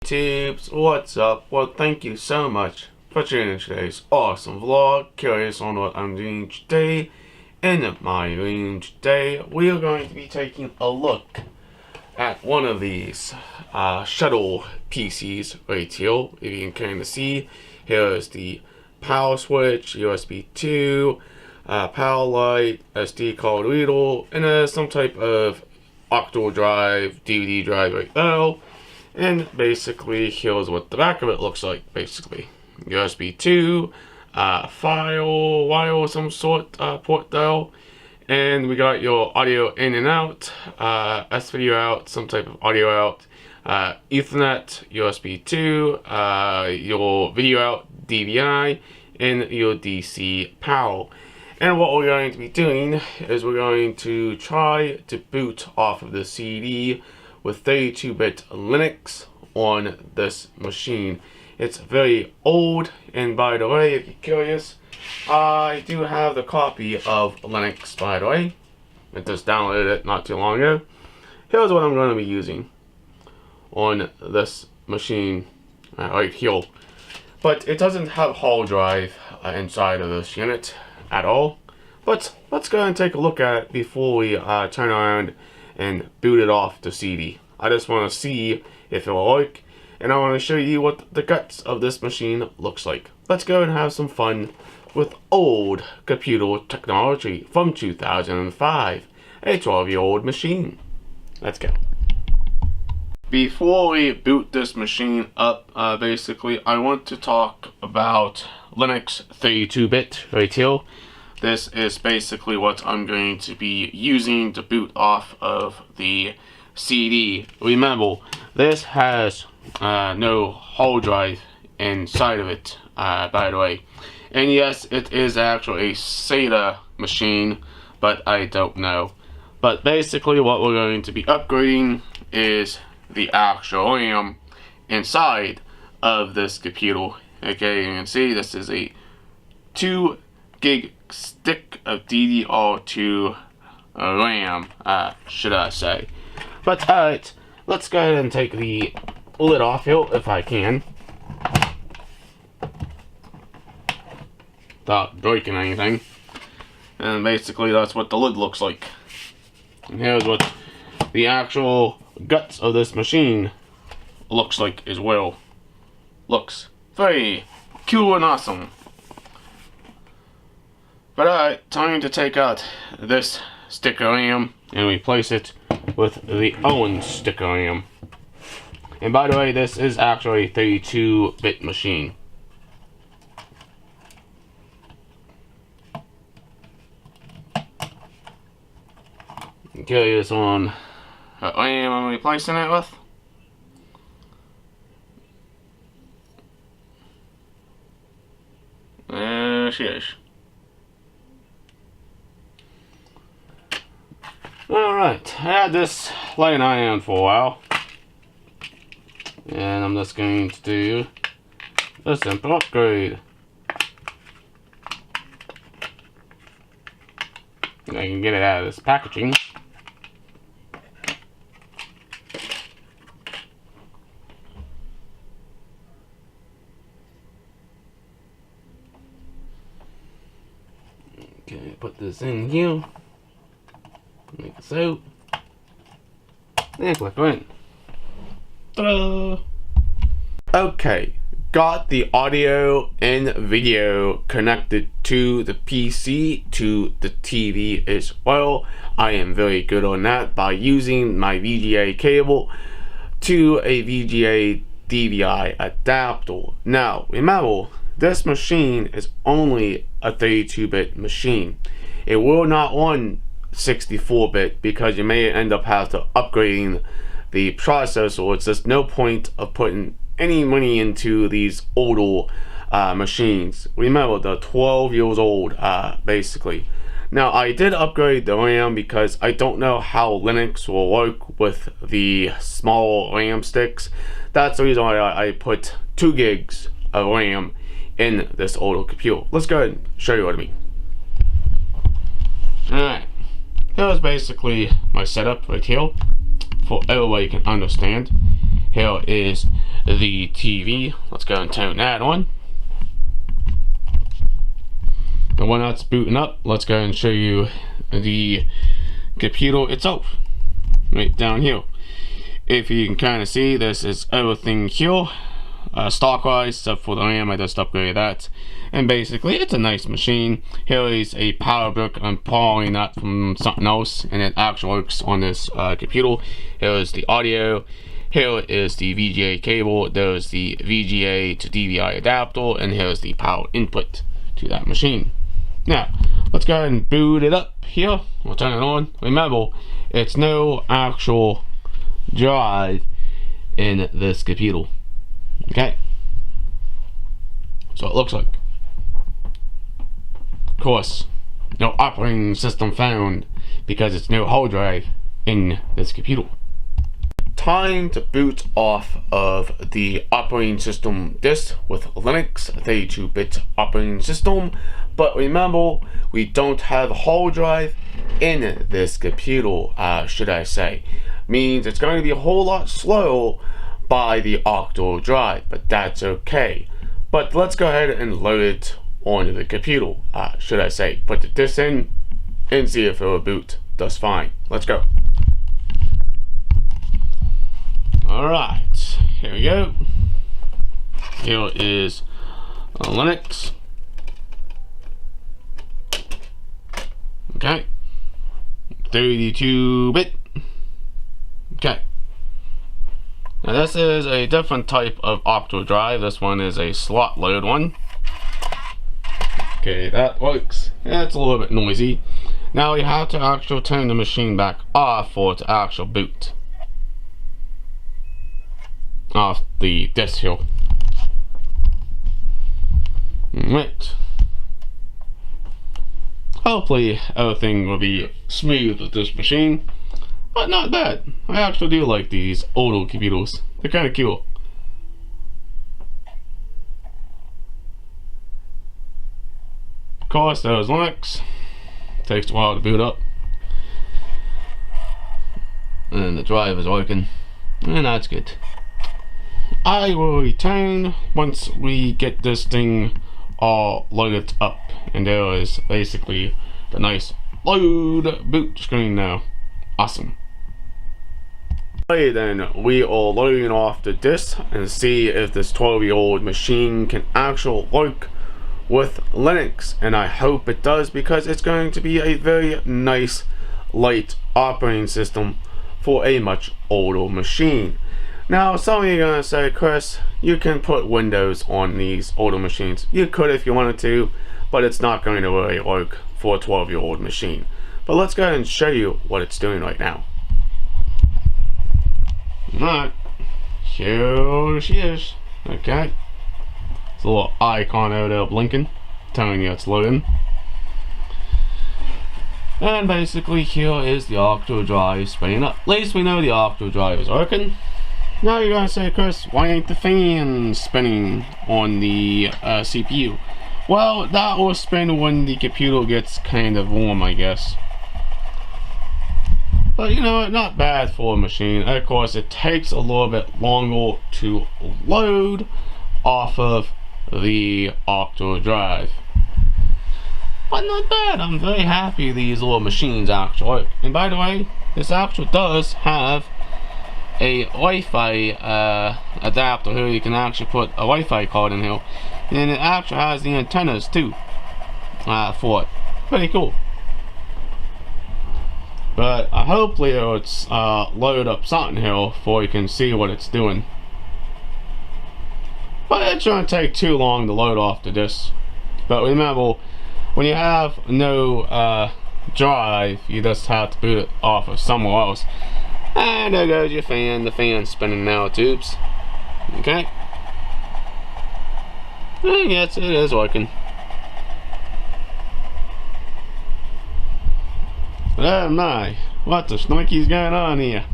YouTubes, what's up? Well, thank you so much for tuning in today's awesome vlog. Curious on what I'm doing today? In my room today, we are going to be taking a look at one of these Shuttle PCs right here. If you can kind of see, here is the power switch, USB 2, power light, SD card reader, and some type of octal drive, DVD drive right there. And basically, here's what the back of it looks like. Basically, USB 2, file, wire of some sort, port there. And we got your audio in and out, S video out, some type of audio out, Ethernet, USB 2, your video out, DVI, and your DC power. And what we're going to be doing is we're going to try to boot off of the CD with 32-bit Linux on this machine. It's very old, and by the way, if you're curious, I do have the copy of Linux, by the way. I just downloaded it not too long ago. Here's what I'm going to be using on this machine right here. But it doesn't have hard drive inside of this unit at all. But let's go and take a look at it before we turn around and boot it off the CD. I just want to see if it will work, and I want to show you what the guts of this machine looks like. Let's go and have some fun with old computer technology from 2005, a 12-year-old machine. Let's go. Before we boot this machine up, basically, I want to talk about Linux 32-bit right here. This is basically what I'm going to be using to boot off of the CD. Remember, this has no hard drive inside of it, by the way. And yes, it is actually a SATA machine, but I don't know. But basically what we're going to be upgrading is the actual RAM inside of this computer. Okay, you can see this is a 2 gig stick of DDR2 RAM, should I say. But alright, let's go ahead and take the lid off here if I can, without breaking anything. And basically that's what the lid looks like. And here's what the actual guts of this machine looks like as well. Looks very cool and awesome. But alright, time to take out this stick of RAM and replace it with the Owen stick of RAM. And by the way, this is actually a 32-bit machine. Curious on what RAM I'm replacing it with. There she is. Alright, I had this laying around for a while, and I'm just going to do a simple upgrade. And I can get it out of this packaging. Okay, put this in here. Make it so. And click in. Ta-da! Okay, got the audio and video connected to the PC, to the TV as well. I am very good on that by using my VGA cable to a VGA DVI adapter. Now, remember, this machine is only a 32-bit machine. It will not run 64-bit because you may end up having to upgrading the processor. It's just no point of putting any money into these older machines. Remember, they're 12 years old, basically. Now, I did upgrade the RAM because I don't know how Linux will work with the small RAM sticks. That's the reason why I put 2 gigs of RAM in this older computer. Let's go ahead and show you what I mean. Alright. Here's basically my setup right here, for everybody can understand. Here is the TV. Let's go and turn that on. And when that's booting up, let's go and show you the computer itself. Right down here. If you can kind of see, this is everything here. Stock wise, except for the RAM, I just upgraded that. And basically, it's a nice machine. Here is a power brick. I'm borrowing that from something else, and it actually works on this computer. Here is the audio. Here is the VGA cable. There's the VGA to DVI adapter, and here's the power input to that machine. Now, let's go ahead and boot it up here. We'll turn it on. Remember, it's no actual drive in this computer. Okay, so it looks like. Of course, no operating system found because it's no hard drive in this computer. Time to boot off of the operating system disk with Linux, 32-bit operating system. But remember, we don't have a hard drive in this computer, should I say. Means it's going to be a whole lot slower by the octal drive, but that's okay. But let's go ahead and load it onto the computer, should I say. Put the disk in and see if it will boot just fine. Let's go. Alright, here we go. Here is Linux. Okay, 32-bit. Okay. Now this is a different type of octal drive. This one is a slot load one. Okay, that works. Yeah, it's a little bit noisy. Now you have to actually turn the machine back off for it to actually boot off the disk here. Right. Hopefully everything will be smooth with this machine. But not bad. I actually do like these older computers. They're kind of cool. Of course, there's Linux. Takes a while to boot up. And the drive is working. And that's good. I will return once we get this thing all loaded up. And there is basically the nice load boot screen now. Awesome. Okay, then we are loading off the disk and see if this 12-year-old machine can actually work with Linux, and I hope it does, because it's going to be a very nice light operating system for a much older machine. Now some of you are going to say, Chris, you can put Windows on these older machines. You could if you wanted to, but it's not going to really work for a 12-year-old machine. But let's go ahead and show you what it's doing right now. Alright, here she is. Okay, it's a little icon over there blinking, telling you it's loading. And basically here is the octal drive spinning up. At least we know the octal drive is working. Now you're gonna say, Chris, why ain't the fan spinning on the CPU? Well, that will spin when the computer gets kind of warm, I guess. But you know, not bad for a machine. Of course, it takes a little bit longer to load off of the octal drive. But not bad. I'm very happy these little machines actually work. And by the way, this actually does have a Wi-Fi adapter here. You can actually put a Wi-Fi card in here. And it actually has the antennas too for it. Pretty cool. But hopefully it's load up something here before you can see what it's doing. But it shouldn't take too long to load off the disk. But remember, when you have no drive, you just have to boot it off of somewhere else. And there goes your fan. The fan's spinning now, tubes. Okay. And yes, it is working. Oh my, what the snikey's going on here?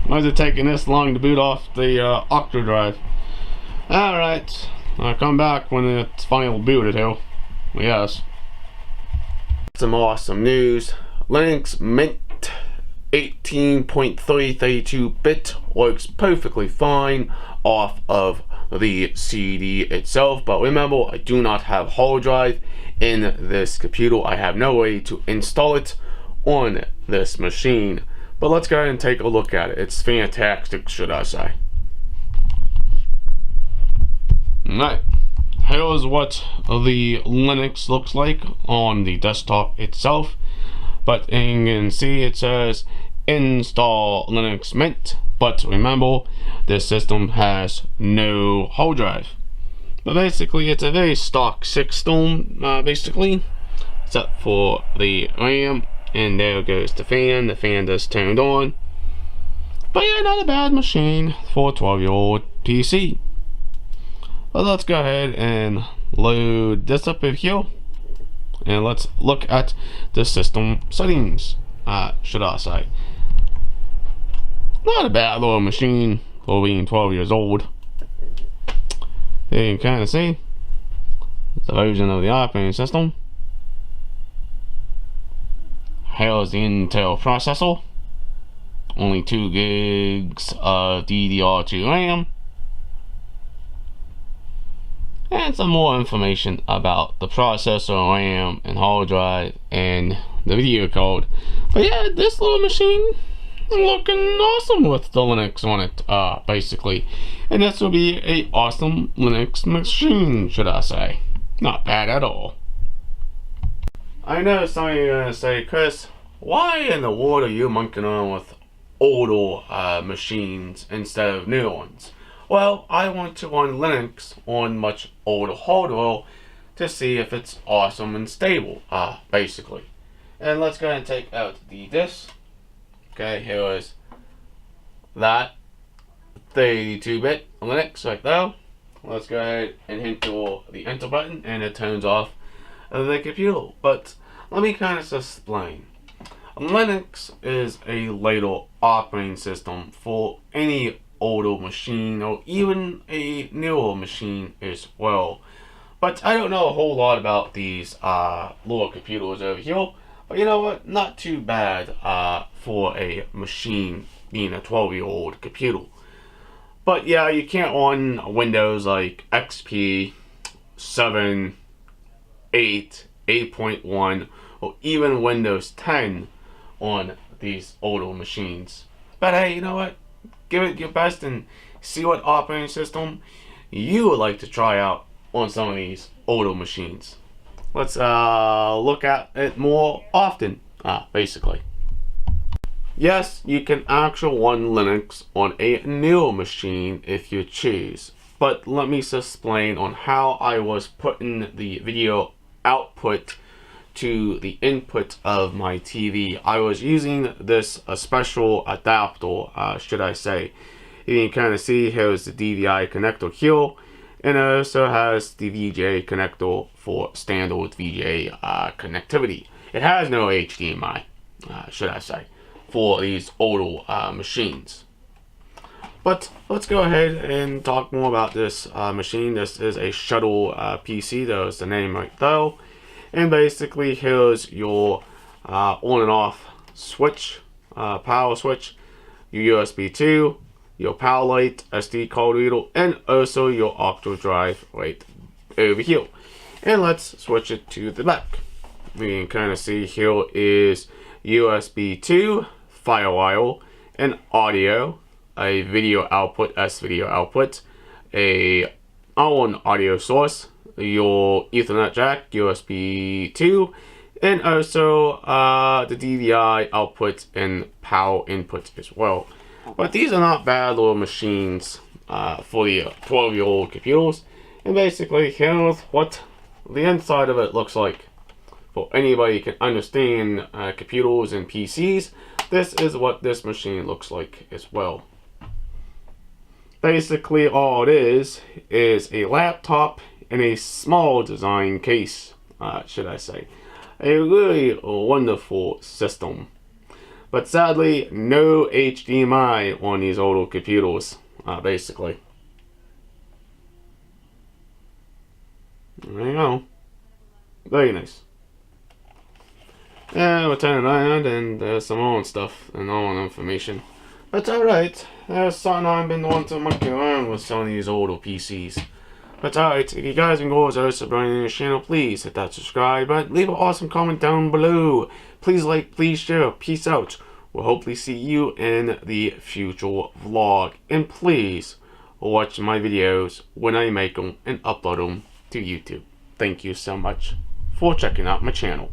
Why is it taking this long to boot off the octal drive? Alright, I'll come back when it's finally booted here. Yes. Some awesome news. Linux Mint 18.332-bit works perfectly fine off of the CD itself, but remember, I do not have hard drive in this computer. I have no way to install it on this machine, but let's go ahead and take a look at it. It's fantastic, should I say. Alright, here's what the Linux looks like on the desktop itself. But you can see it says install Linux Mint, but remember, this system has no hard drive. But basically, it's a very stock system, basically, except for the RAM, and there goes the fan. The fan just turned on. But yeah, not a bad machine for a 12-year-old PC. But let's go ahead and load this up here. And let's look at the system settings, should I say. Not a bad little machine for being 12 years old. You can kind of see the version of the operating system. Here's the Intel processor. Only 2 gigs of DDR2 RAM. And some more information about the processor, RAM, and hard drive, and the video card. But yeah, this little machine looking awesome with the Linux on it, basically. And this will be a awesome Linux machine, should I say. Not bad at all. I know some of you are going to say, Chris, why in the world are you monkeying on with older machines instead of new ones? Well, I want to run Linux on much older hardware to see if it's awesome and stable, basically. And let's go ahead and take out the disk. Okay, here is that 32-bit Linux right there. Let's go ahead and hit the enter button, and it turns off the computer. But let me kind of explain. Linux is a later operating system for any older machine, or even a newer machine as well. But I don't know a whole lot about these lower computers over here. But you know what? Not too bad for a machine being a 12-year-old computer. But yeah, you can't run Windows like XP, 7, 8, 8.1, or even Windows 10 on these older machines. But hey, you know what? Give it your best and see what operating system you would like to try out on some of these older machines. Let's look at it more often, basically. Yes, you can actually run Linux on a newer machine if you choose. But let me explain on how I was putting the video output to the input of my TV. I was using this special adapter, should I say. You can kind of see here's the DVI connector here, and it also has the VGA connector for standard VGA connectivity. It has no HDMI, should I say, for these older machines. But let's go ahead and talk more about this machine. This is a Shuttle PC. There's the name right there. And basically, here's your on and off switch, power switch, your USB 2, your power light, SD card reader, and also your octo drive right over here. And let's switch it to the back. We can kind of see here is USB 2, FireWire, and audio, a video output, S-video output, a on audio source, your Ethernet jack, USB 2, and also the DVI output and power input as well. But these are not bad little machines for the 12-year-old computers. And basically, here's what the inside of it looks like. For anybody who can understand computers and PCs, this is what this machine looks like as well. Basically, all it is a laptop in a small design case, should I say. A really wonderful system. But sadly, no HDMI on these older computers, basically. There you go. Very nice. Yeah, we're turning around and there's some more stuff and all information. But alright, there's something I've been wanting to monkey around with some of these older PCs. But alright, if you guys enjoy this subscribing this channel, please hit that subscribe button. Leave an awesome comment down below. Please like, please share. Peace out. We'll hopefully see you in the future vlog. And please watch my videos when I make them and upload them to YouTube. Thank you so much for checking out my channel.